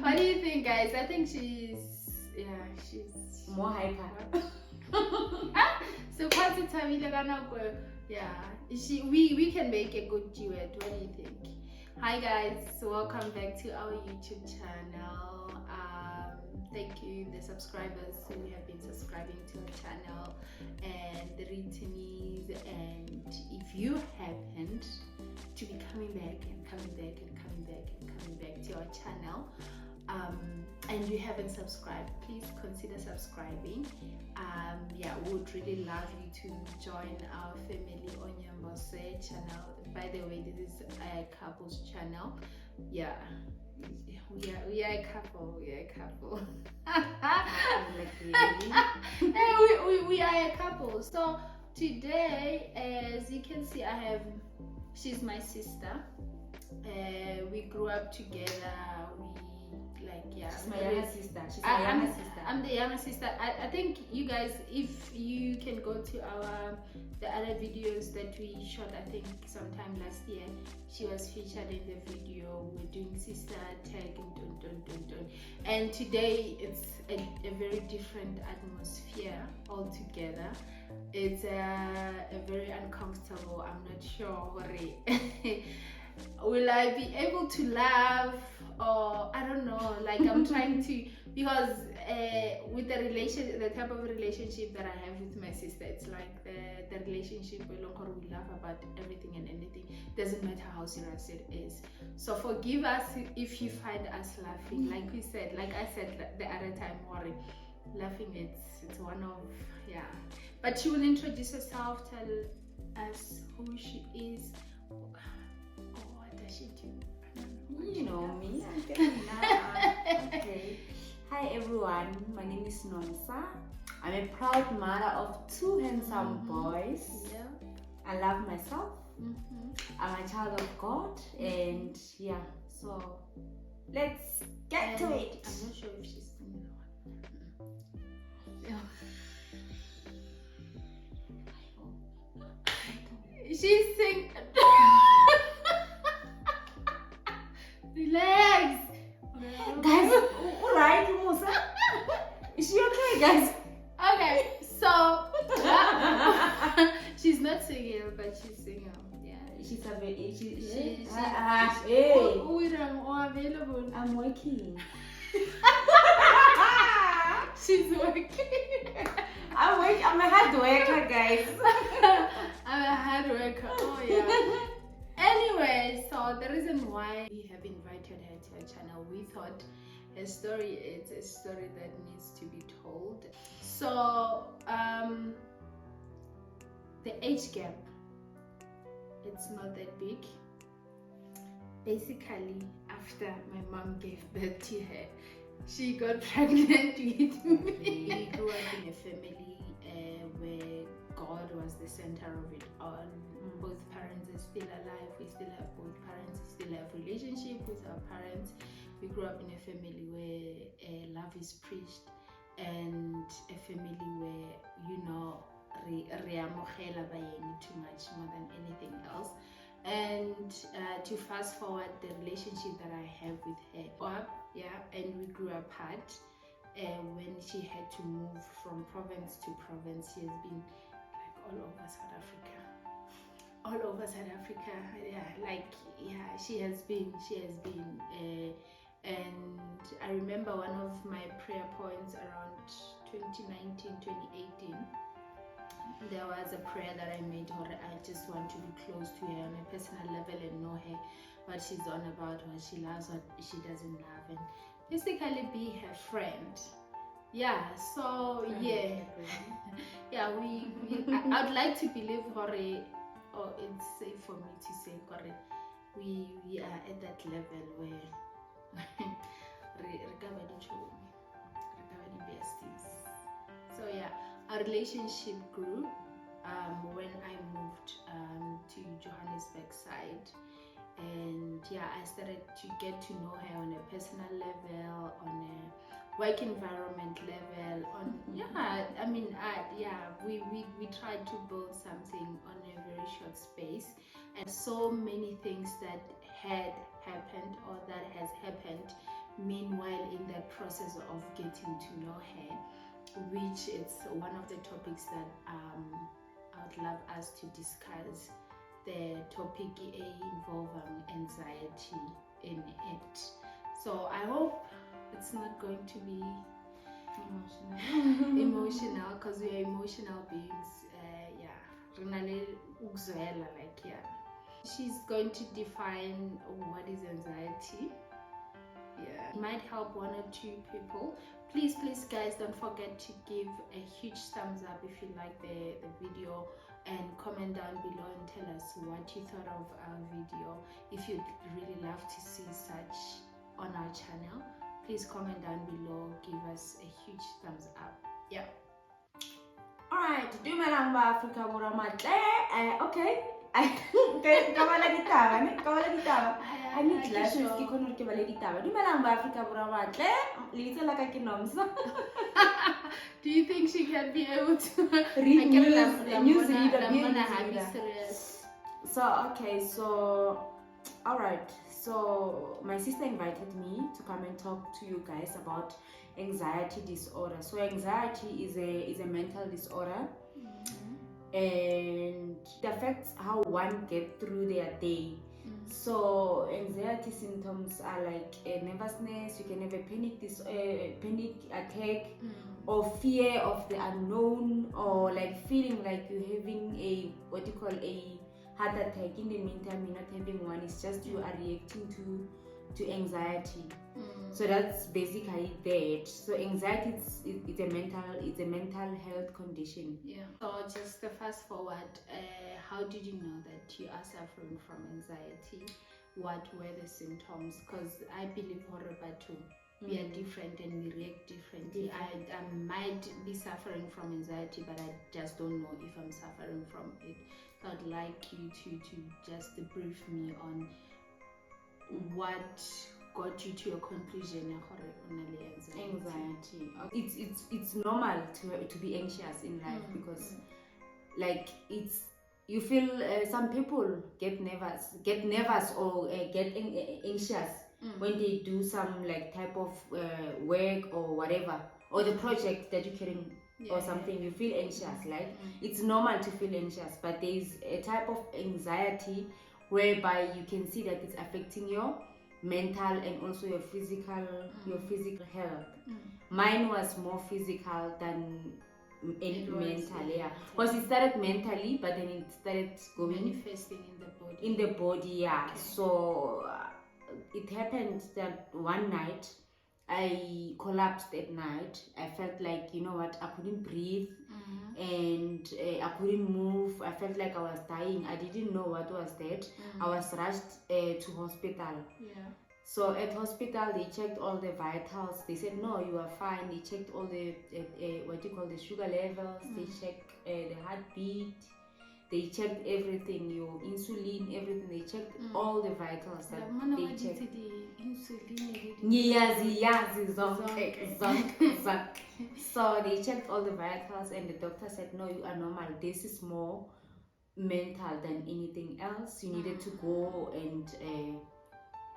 What do you think, guys? I think she's more hyper. So yeah, we can make a good duet. What do you think? Hi guys, welcome back to our YouTube channel. Thank you, the subscribers who have been subscribing to our channel, and the returnees. And if you happened to be coming back to our channel, and you haven't subscribed, please consider subscribing. Yeah, we would really love you to join our family on Yambose channel. By the way, this is a couple's channel. Yeah, we are a couple. We are a couple. So today, as you can see, she's my sister. We grew up together. She's my younger sister. I'm the younger sister. I think you guys, if you can go to the other videos that we shot, I think sometime last year, she was featured in the video. We're doing sister tag and and today it's a very different atmosphere altogether. It's a very uncomfortable. I'm not sure will I be able to laugh, or I don't know, like I'm trying to, because with the type of relationship that I have with my sister, it's like the relationship where we laugh about everything and anything, doesn't matter how serious it is. So forgive us if you find us laughing. Like I said the other time, laughing, it's one of, yeah. But she will introduce herself, tell us who she is. She do? You know me. Okay. Hi everyone, my name is Nonsa. I'm a proud mother of two handsome boys. Yeah. I love myself. I'm a child of God, and yeah, so let's get to it. I'm not sure if she's singing or what. She's singing. Relax, guys. Alright, Musa. Is she okay, guys? Okay, so she's not singing, but she's singing. Yeah, she's available. Available. I'm working. She's working. I'm a hard worker, guys. I'm a hard worker. Oh yeah. Anyway, so the reason why we have invited her to our channel, we thought her story is a story that needs to be told. So the age gap, it's not that big. Basically, after my mom gave birth to her, she got pregnant with me. We grew up in a family where God was the center of it all. Both parents are still alive. We still have both parents. We still have relationship with our parents. We grew up in a family where love is preached, and a family where, too much more than anything else. And to fast forward, the relationship that I have with her, and we grew apart. When she had to move from province to province, she has been all over South Africa. She has been. And I remember one of my prayer points around 2019, 2018. There was a prayer that I made her. I just want to be close to her on a personal level and know her, what she's on about, what she loves, what she doesn't love, and basically be her friend. Yeah, so yeah. Yeah, I'd like to believe her, or it's safe for me to say her, we are at that level where so yeah, our relationship grew when I moved to Johannesburg side, and yeah, I started to get to know her on a personal level, on a work environment level, on we tried to build something on a very short space, and so many things that had happened or that has happened meanwhile in that process of getting to know her, which it's one of the topics that I would love us to discuss, the topic involving anxiety in it. So I hope it's not going to be emotional, because we are emotional beings. She's going to define what is anxiety. It might help one or two people. Please guys, don't forget to give a huge thumbs up if you like the video, and comment down below and tell us what you thought of our video. If you'd really love to see such on our channel, please comment down below, give us a huge thumbs up. Alright, dumelang ba Afrika Borwa matle. Okay. Kabala ditaba. I need glasses ke khona ke bale ditaba. Dumelang ba Afrika Borwa matle. Lebitso la ka ke Nomsa. Do you think she can be able to read news reader? So alright. So my sister invited me to come and talk to you guys about anxiety disorder. So anxiety is a mental disorder, and it affects how one gets through their day. So anxiety symptoms are like nervousness. You can have a panic attack, or fear of the unknown, or like feeling like you're having a heart attack. In the meantime, you're not having one. It's just you are reacting to anxiety. So that's basically that. So anxiety it's a mental health condition. So just to fast forward, how did you know that you are suffering from anxiety? What were the symptoms? Because I believe we are different and we react differently. I might be suffering from anxiety, but I just don't know if I'm suffering from it. I'd like you to just brief me on what got you to your conclusion on anxiety. It's normal to be anxious in life, because like you feel some people get nervous or get anxious when they do some like type of work or whatever, or the project that you're carrying or something. You feel anxious. Like it's normal to feel anxious, but there is a type of anxiety whereby you can see that it's affecting your mental and also your physical health. Mine was more physical than mental, because it started mentally, but then it started going manifesting in the body. So it happened that one night I collapsed at night. I felt like, you know what, I couldn't breathe, and I couldn't move. I felt like I was dying. I didn't know what was that. I was rushed to hospital. So at hospital, they checked all the vitals. They said, no, you are fine. They checked all the the sugar levels. They checked the heartbeat. They checked everything, your insulin, everything. They checked all the vitals that they checked. So they checked all the vitals, and the doctor said, no, you are normal. This is more mental than anything else. You needed to go, and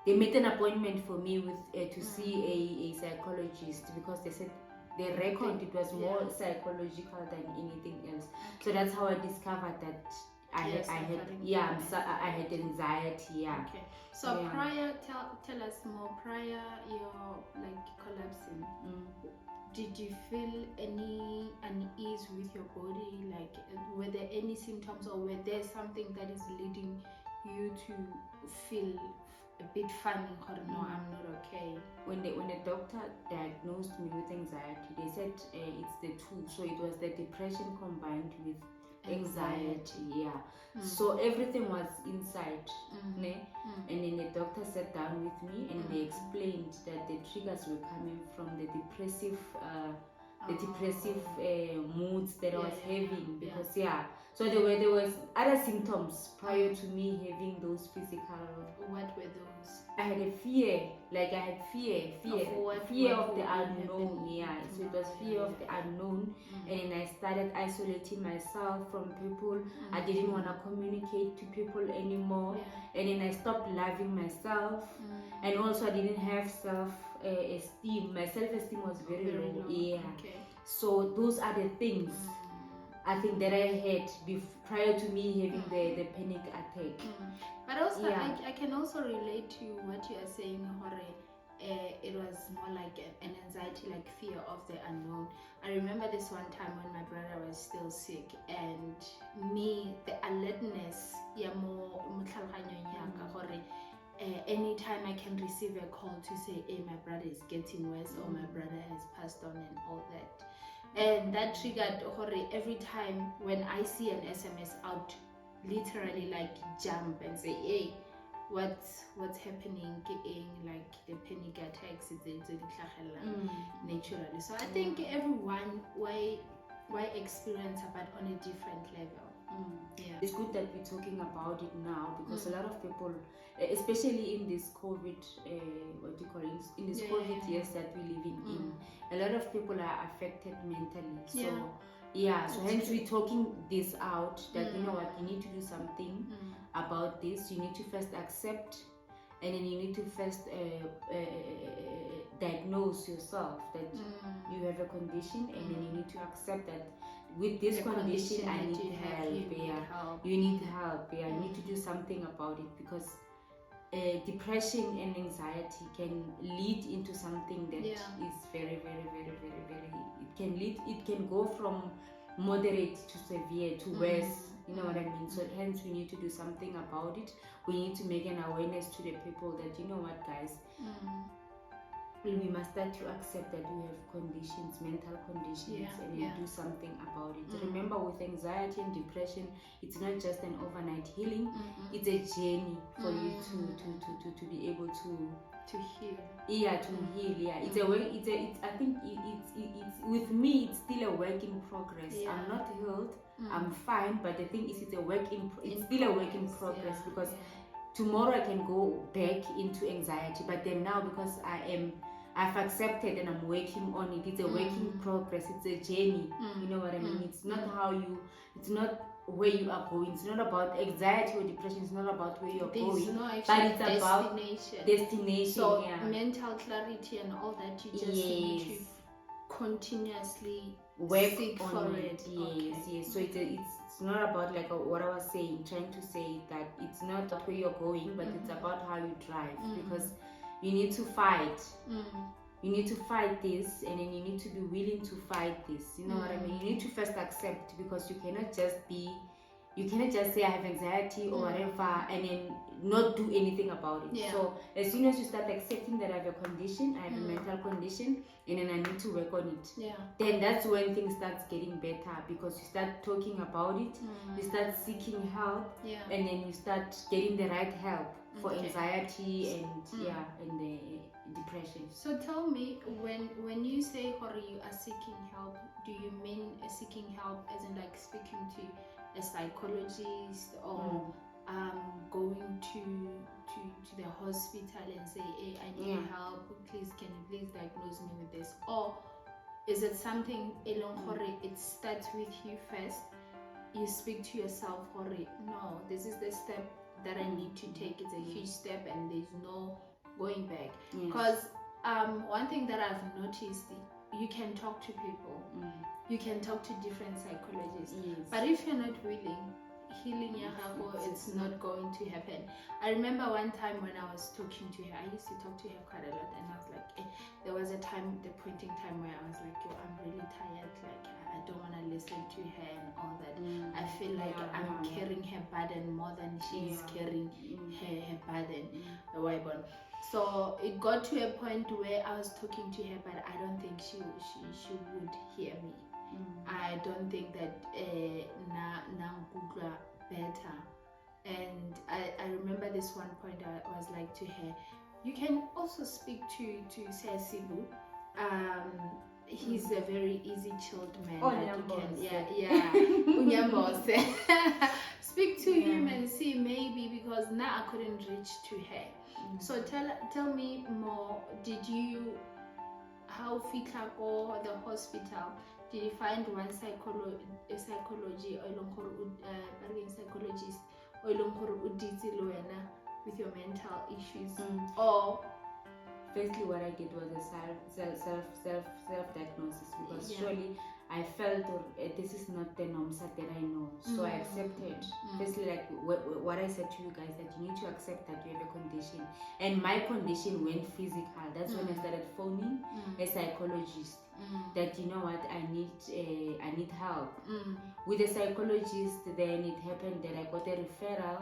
they made an appointment for me with to see a psychologist, because they said the record, it was more psychological than anything else. So that's how I discovered that I had anxiety. So prior, tell us more. Prior your collapsing, did you feel any unease with your body? Like, were there any symptoms, or were there something that is leading you to feel a bit funny, or no, I'm not okay? When the doctor diagnosed me with anxiety, they said it's the two. So it was the depression combined with anxiety. So everything was inside, and then the doctor sat down with me, and they explained that the triggers were coming from the depressive moods that I was having, because so there was other symptoms prior to me having those physical. What were those? I had a fear, like I had fear of the unknown. Yeah, so it was fear of the unknown, and then I started isolating myself from people. I didn't want to communicate to people anymore, and then I stopped loving myself, and also I didn't have self-esteem. My self-esteem was very low. Yeah. Okay. So those are the things I think that I had prior to me having the panic attack. But also, I can also relate to what you are saying, Hore. It was more like an anxiety, like fear of the unknown. I remember this one time when my brother was still sick, and me, the alertness, anytime I can receive a call to say, hey, my brother is getting worse, or my brother has passed on, and all that. And that triggered every time when I see an SMS out, literally like jump and say, hey, what's happening, like the panic attacks, naturally. So I think everyone why experience but on a different level. Yeah, it's good that we're talking about it now, because a lot of people, especially in this COVID, in this COVID years that we're living in, a lot of people are affected mentally. So so hence we're talking this out, that you know what, you need to do something about this. You need to first accept, and then you need to first diagnose yourself that you have a condition, and then you need to accept that with this condition I need help. You need help. You need to do something about it, because depression and anxiety can lead into something that is very, very, very, very, very. It can go from moderate to severe to worse. You know what I mean? So hence we need to do something about it. We need to make an awareness to the people that, you know what, guys, we must start to accept that we have conditions, mental conditions, and then do something about it. Remember, with anxiety and depression, it's not just an overnight healing. It's a journey for you to be able to heal. Yeah, to heal. Yeah, it's a work. I think it's with me. It's still a work in progress. I'm not healed. I'm fine, but the thing is, it's still a work in progress, because tomorrow I can go back into anxiety, but then now, because I've accepted and I'm working on it. It's a work in progress. It's a journey. You know what I mean? It's not it's not where you are going. It's not about anxiety or depression. It's not about where you're going. No, but it's about destination. So mental clarity and all that, you just need to continuously work seek on for it. Yes. So it's not about, like what I was saying, trying to say that it's not about where you're going, but it's about how you drive, because you need to fight. You need to fight this, and then you need to be willing to fight this. You know what I mean? You need to first accept, because you cannot just say I have anxiety or whatever, and then not do anything about it. So as soon as you start accepting that I have a condition, I have a mental condition, and then I need to work on it, then that's when things start getting better, because you start talking about it, you start seeking help, and then you start getting the right help for anxiety and and the depression. So tell me, when you say, Hori, you are seeking help, do you mean seeking help as in like speaking to a psychologist, or going to the hospital and say, hey, I need help, please, can you please diagnose me with this? Or is it something along Hori, it starts with you first, you speak to yourself, Hori, no, this is the step that I need to take. It's a huge step and there's no going back. Because one thing that I've noticed, you can talk to people, you can talk to different psychologists, but if you're not willing, healing your health, it's not going to happen. I remember one time when I was talking to her, I used to talk to her quite a lot, and I was like, there was a pointing time where I was like, yo, I'm really tired, like I don't want to listen to her and all that. I feel like I'm carrying her burden more than she's carrying her burden, the Waibon. So it got to a point where I was talking to her, but I don't think she would hear me. I don't think that Nangugla better. And I remember this one point I was like to her, you can also speak to Sesibu. He's a very easy chilled man. Speak to him and see, maybe, because now I couldn't reach to her. So tell me more. Did you, how fitla go the hospital? Did you find one psychologist or with your mental issues? Or firstly, what I did was a self diagnosis, because surely I felt this is not the norms that I know, so I accepted. Firstly, like what I said to you guys, that you need to accept that you have a condition, and my condition went physical. That's when I started phoning a psychologist. That, you know what, I need help. With a psychologist, then it happened that I got a referral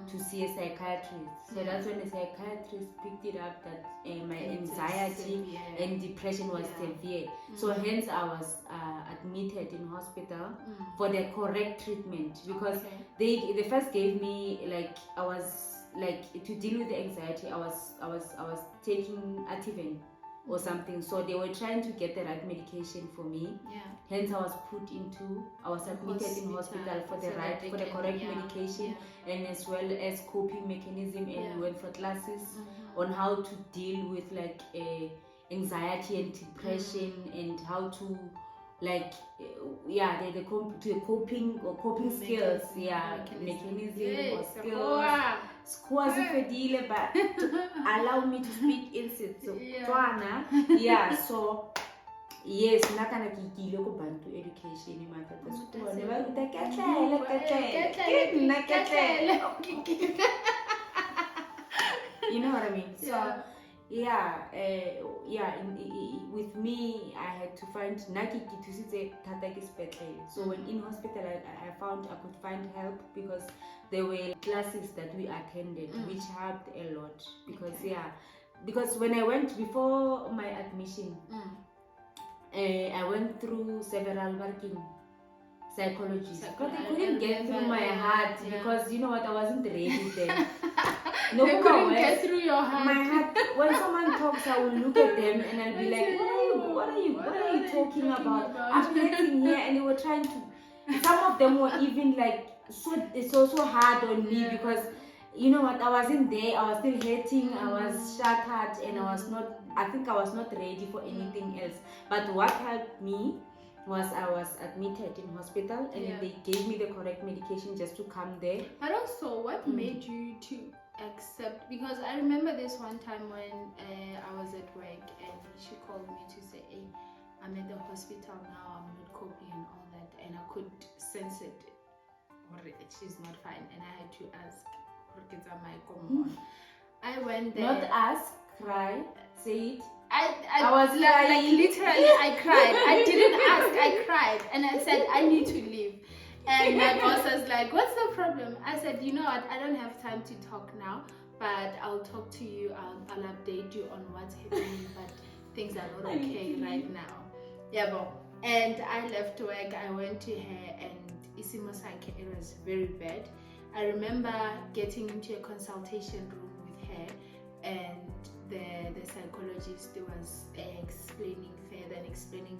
to see a psychiatrist. So that's when the psychiatrist picked it up that my anxiety and depression was severe. So hence I was admitted in hospital for the correct treatment, because they first gave me, like, I was like, to deal with the anxiety, I was taking Ativan or something, so they were trying to get the right medication for me. Hence I was admitted in hospital for the correct medication, and as well as coping mechanism, and we went for classes on how to deal with like anxiety and depression, and how to like the coping skills, mechanism or skills. But allow me to speak in so yes, nakana ki go bantu education you know what I mean? So with me, I had to find so when in hospital, I found I could find help, because there were classes that we attended which helped a lot, because when I went before my admission, I went through several working psychologists, but they couldn't get through my heart, because you know what, I wasn't ready then. No, they couldn't get through your heart. My heart. When someone talks, I will look at them and I'll be like, what are you talking about? I'm getting here, and they were trying to. Some of them were even like so hard on me, because you know what, I wasn't there. I was still hurting. I was shattered, and I think I was not ready for anything else. But what helped me was I was admitted in hospital, and they gave me the correct medication just to come there. But also, what made you to accept? Because I remember this one time when I was at work, and she called me to say, hey, I'm at the hospital now, I'm not coping and all that, and I could sense it, or she's not fine, and I had to ask, I went there. Not ask, cry, say it. I was like literally, I cried. I didn't ask, I cried, and I said, I need to leave. And my boss was like, what's the problem? I said, you know what, I don't have time to talk now, but I'll talk to you, I'll update you on what's happening, but things are not okay right now. And I left work, I went to her, and it was very bad. I remember getting into a consultation room with her, and the psychologist was explaining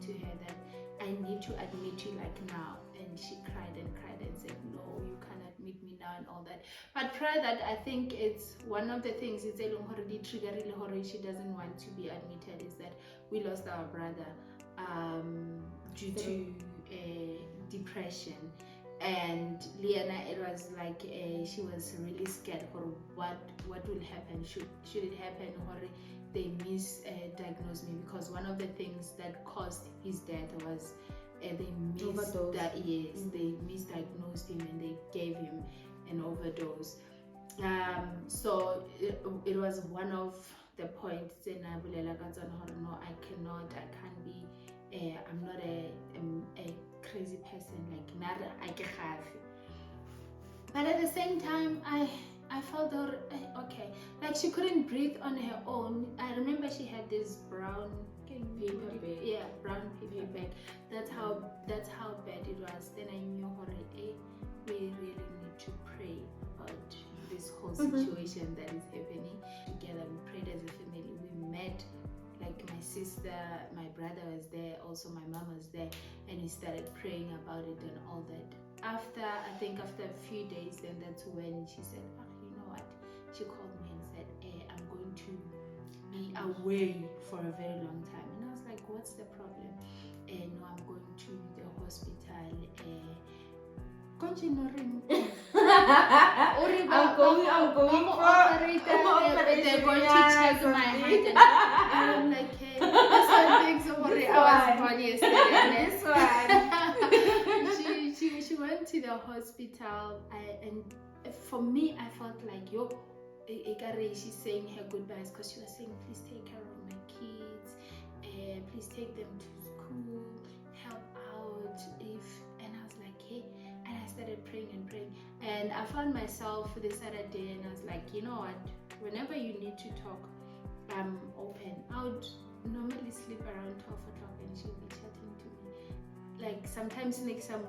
to her that I need to admit you like now, and she cried and said, no, you can't admit me now and all that. But prior that, I think it's one of the things it's she doesn't want to be admitted, is that we lost our brother due to depression. And Liana, it was like she was really scared for what will happen, should it happen, or they misdiagnosed me, because one of the things that caused his death was they misdiagnosed him, and they gave him an overdose. So it was one of the points in no, I can't be, I'm not a crazy person, like nada I can have. But at the same time, I felt okay, like she couldn't breathe on her own. I remember she had this brown paper bag. Brown paper bag. That's how bad it was. Then I knew we really need to pray about this whole situation that is happening. Together we prayed as a family. We met, like my sister, my brother was there, also my mom was there, and we started praying about it and all that. After a few days, then that's when she said, you know what, she called me and said, I'm going away for a very long time. And I was like, what's the problem? And no, I'm going to the hospital. Continuing. I'm going for they're going to check my height, and I'm like, hey, this one thinks I was born yesterday. This one. she went to the hospital, and for me, I felt like, she's saying her goodbyes because she was saying, please take care of my kids, please take them to school, help out and I was like, hey, and I started praying, and I found myself this other day, and I was like, you know what, whenever you need to talk, I'm open. I would normally sleep around 12 o'clock and she'll be chatting to me, like sometimes next time,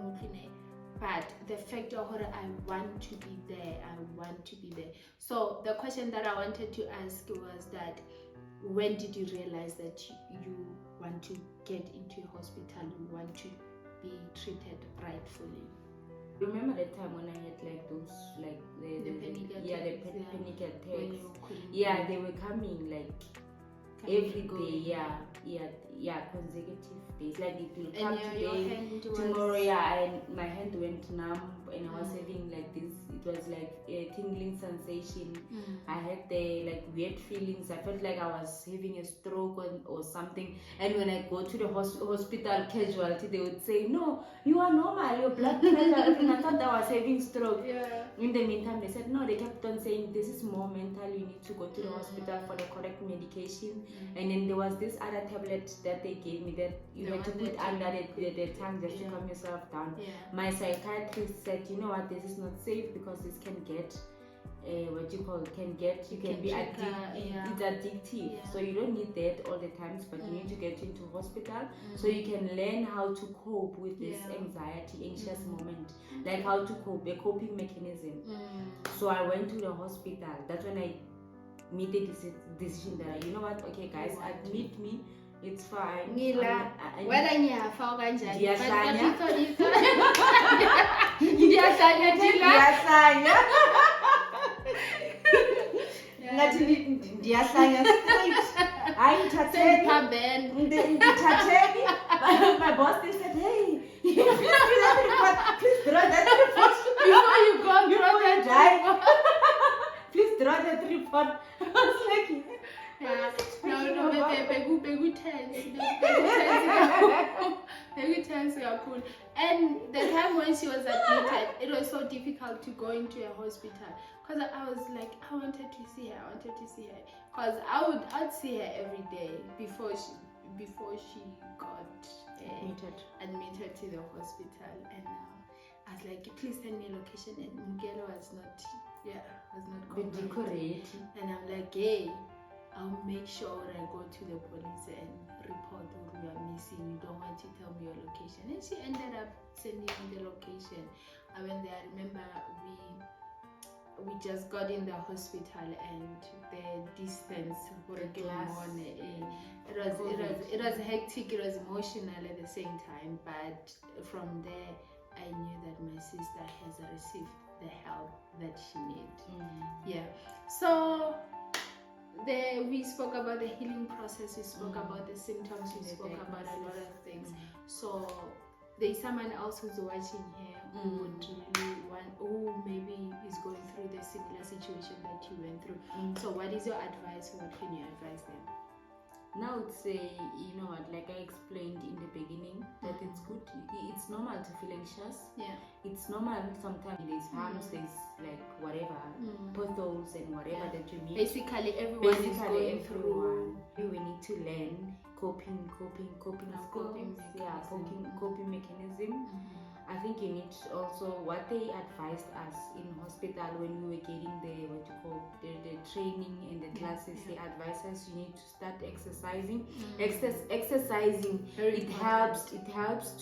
but the fact of I want to be there. So the question that I wanted to ask was that, when did you realize that you want to get into a hospital, you want to be treated rightfully? Remember the time when I had like those, like the panic attacks? Yeah, they were coming like every day, consecutive days. Like it will come today, tomorrow, and my hand went numb, and I was having like this, it was like a tingling sensation. I had the like weird feelings. I felt like I was having a stroke or something. And when I go to the hospital casualty, they would say, no, you are normal, your blood pressure. I thought I was having stroke. In the meantime, they said, no, they kept on saying, this is more mental, you need to go to the hospital for the correct medication. And then there was this other tablet that they gave me that you had to put under the tongue just to calm yourself down. My psychiatrist said, you know what, this is not safe because this can get you can be addicted. It's addictive, so you don't need that all the times, but you need to get into hospital so you can learn how to cope with this anxious moment, like how to cope, a coping mechanism. So I went to the hospital. That's when I made the decision that, you know what, okay guys, admit me, it's fine. My boss, they said, hey, please draw that report before you go, before you die. Please draw that report. I was like, and the time when she was admitted, it was so difficult to go into a hospital because I was like, I wanted to see her because I'd see her every day before she got admitted to the hospital. And I was like, please send me a location, and Mugelo was not decorated. And I'm like, hey, I'll make sure I go to the police and report that you are missing. You don't want to tell me your location. And she ended up sending me the location. I went there. I remember we just got in the hospital, and the distance for a glass. It was hectic. It was emotional at the same time. But from there, I knew that my sister has received the help that she needed. So we spoke about the healing process, we spoke about the symptoms, we spoke about a lot of things. So there's someone else who's watching here who would really who maybe is going through the similar situation that you went through. So what is your advice? What can you advise them? Now I would say, you know what, like I explained in the beginning, that it's good, it's normal to feel anxious. It's normal. Sometimes there's harms, there's like whatever, potholes and whatever that you need. Basically everyone is going through. We need to learn coping mechanism. I think you need also, what they advised us in hospital when we were getting the training and the classes, they advised us you need to start exercising. Exercising, it helps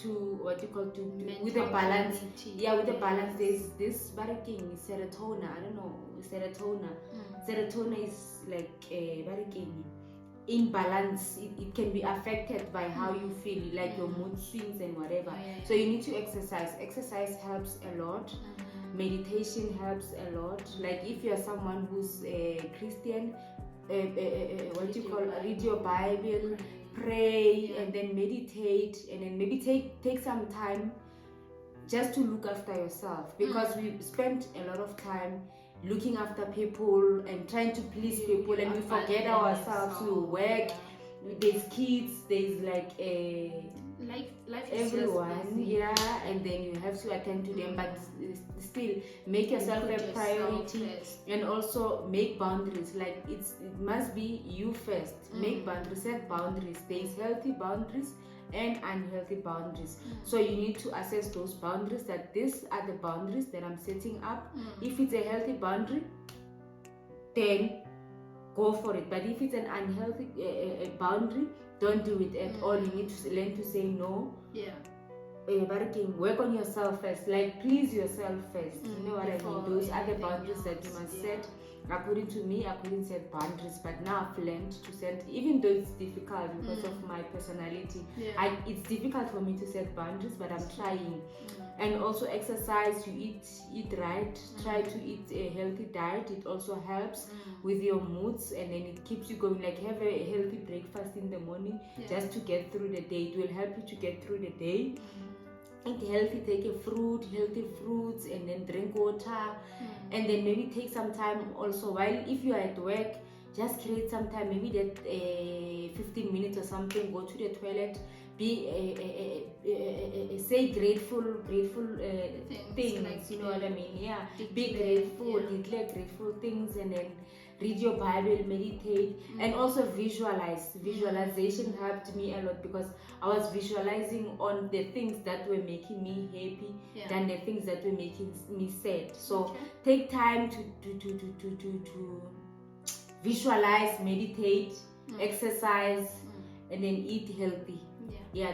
to with the balance. With the balance, there's this barricading serotonin. I don't know, serotonin is like barricading. In balance, it can be affected by how you feel, like your mood swings and whatever. So you need to exercise helps a lot. Meditation helps a lot. Like if you're someone who's a Christian, what you call read your Bible, pray, and then meditate, and then maybe take some time just to look after yourself, because we spend a lot of time looking after people and trying to please people, and we forget ourselves. We work, there's kids, there's like life is everyone, and then you have to attend to them, but still make yourself a priority and also make boundaries. Like it must be you first. Make boundaries, set boundaries. There's healthy boundaries and unhealthy boundaries, so you need to assess those boundaries, that these are the boundaries that I'm setting up. If it's a healthy boundary, then go for it, but if it's an unhealthy boundary, don't do it at all. You need to learn to say no. Work on yourself first, like please yourself first. You know what I mean? Those are the boundaries that you must set. According to me, I couldn't set boundaries, but now I've learned to set, even though it's difficult because of my personality. It's difficult for me to set boundaries, but I'm trying. And also exercise, you eat right, try to eat a healthy diet. It also helps with your moods, and then it keeps you going. Like have a healthy breakfast in the morning just to get through the day. It will help you to get through the day. Eat healthy, take healthy fruits, and then drink water, and then maybe take some time also while, if you are at work, just create some time, maybe that 15 minutes or something, go to the toilet, be say grateful things, like, you know what I mean? Be grateful, declare grateful things, and then read your Bible, meditate, and also visualize. Visualization helped me a lot, because I was visualizing on the things that were making me happy than the things that were making me sad. So take time to visualize, meditate, exercise, and then eat healthy.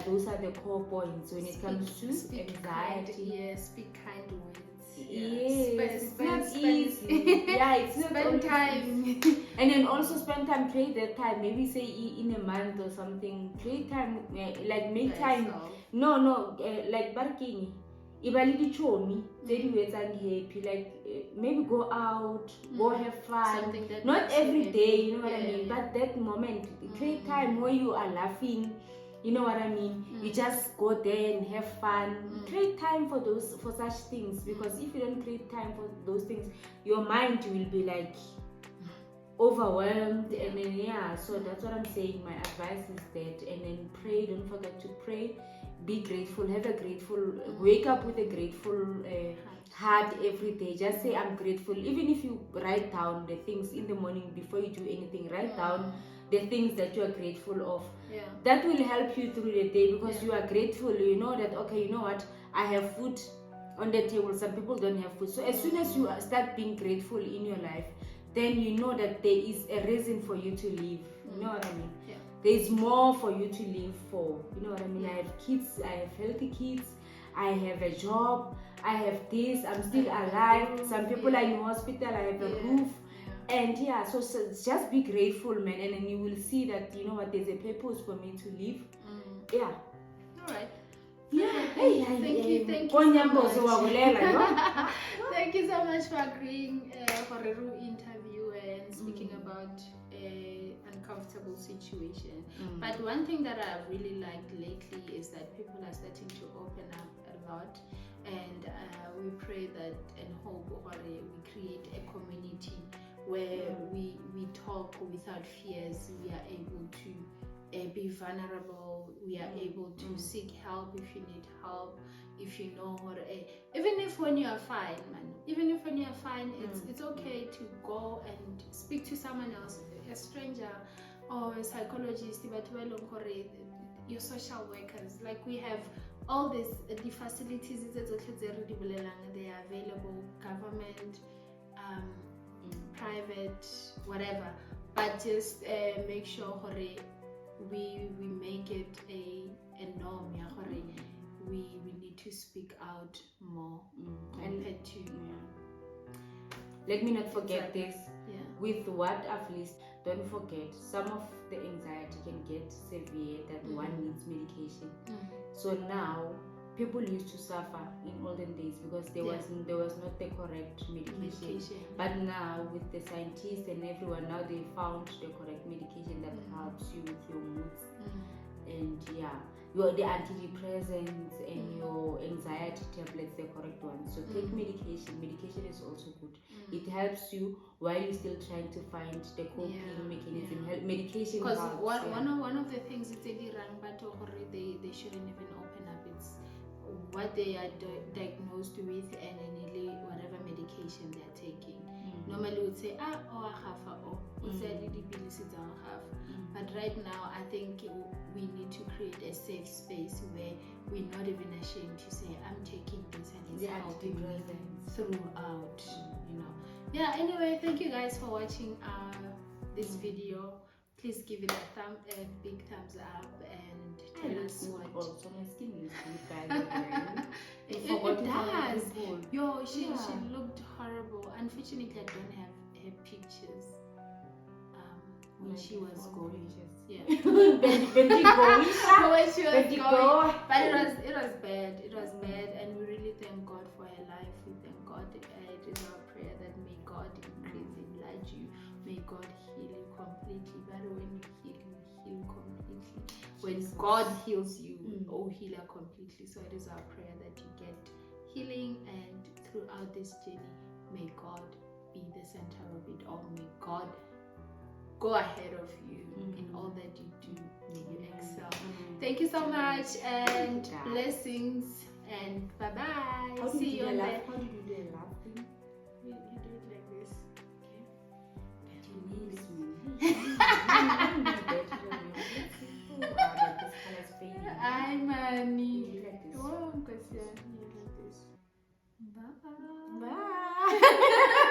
Those are the core points when it comes to anxiety. Speak kind words. It's not easy. It's not spend time. And then also spend time, create that time, maybe say in a month or something, create time, like make time. Like barking, ibalidi chomi, happy, like maybe go out, go have fun, not every day, you know what I mean, but that moment, create time where you are laughing. You know what I mean? You just go there and have fun. Create time for such things, because if you don't create time for those things, your mind will be like overwhelmed, and then so that's what I'm saying. My advice is that, and then pray. Don't forget to pray. Be grateful. Have a grateful. Wake up with a grateful heart every day. Just say I'm grateful. Even if you write down the things in the morning before you do anything, write down the things that you are grateful of. That will help you through the day, because you are grateful. You know that, okay, you know what, I have food on the table. Some people don't have food. So as soon as you start being grateful in your life, then you know that there is a reason for you to live. You know what I mean? There is more for you to live for. You know what I mean? I have kids, I have healthy kids, I have a job, I have this, I'm still alive. Some people are in hospital, I have a roof. And so just be grateful, man, and then you will see that, you know what, there's a purpose for me to live. All right. Thank you. Thank you so much for agreeing for a real interview and speaking about uncomfortable situation. But one thing that I've really liked lately is that people are starting to open up a lot, and we pray that and hope we create a community where we talk without fears. We are able to be vulnerable. We are able to seek help if you need help, if you know what, even if when you are fine, man, it's okay to go and speak to someone else, a stranger or a psychologist, but your social workers. Like, we have all these the facilities, they are available, government, private, whatever, but just make sure we make it a norm. We need to speak out more and let me not forget this. With what I've listed, don't forget, some of the anxiety can get severe that one needs medication. So now people used to suffer in olden days because there was not the correct medication. But now with the scientists and everyone, now they found the correct medication that helps you with your moods. And the antidepressants and your anxiety tablets, the correct ones. So take medication. Medication is also good. It helps you while you're still trying to find the coping mechanism. Medication because helps. One of the things it's really wrong, but they shouldn't even open up. It's what they are diagnosed with and whatever medication they are taking. Normally we would say but right now I think we need to create a safe space where we're not even ashamed to say I'm taking this and it's helping me throughout. Anyway, thank you guys for watching this video. Please give it a big thumbs up and tell us what. Also, my skin is good, by the way. It does. Yo, she looked horrible. Unfortunately, I don't have her pictures when she was going. When she was going. But it was bad. It was bad, and we really thank God for her life. We thank God. It is our prayer that may God increase, enlarge you. May God heal you completely. But when you heal completely. When God heals you, heal her completely. So it is our prayer that you get healing, and throughout this journey, may God be the center of it all. May God go ahead of you in all that you do. May you excel. Thank you so much, and blessings, and bye-bye. See you on the... How did you do the laughing? You do it like this. I'm Annie. Oh, because you're like this. Bye. Bye.